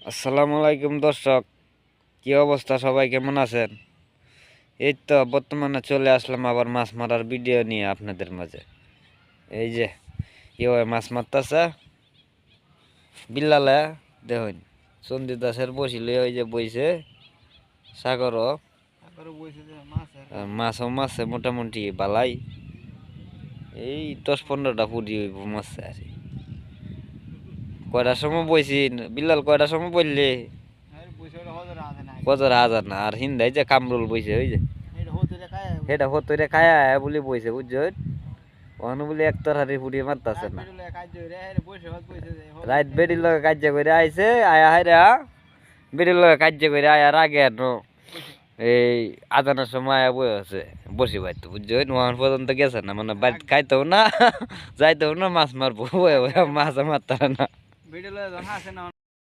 আসসালামু আলাইকুম দর্শক, কি অবস্থা? সবাই কেমন আছেন? এই তো বর্তমানে চলে আসলাম আবার মাছ মারার ভিডিও নিয়ে আপনাদের মাঝে। এই যে কেউ মাছ মারতেছে বিল্লালে, দেখুন চন্ডী দাসের বসিল, ওই যে বইছে সাগরও মাছও মাছে মোটামুটি বালাই, এই 10-15টা ফুটি হইব মাছ আর কি। কয়টার সময় বইছি বিল্লাল? কয়টার সময় বললে? কত হাজার না, আর হিন্দাই যে কামরুল বইছে, ওই যে সেটা হতরে খায়া বলে বইছে, বুঝছেন? ওখানে বলে একটার হারি ফুটিয়ে মারতাছে না। রাত বেডির লগে কার্য করে আইছে, আয়া হাইরা বেডির লগে কার্য করে আয়ার আগে এই আজানের সময় আয়া বই আছে বসি বাড়িতে, বুঝছেন? ওখান পর্যন্ত গেছে না, মানে বাড়িতে খাইতেও না যাইতেও না, মাছ মারবো মাছ মারতারে না।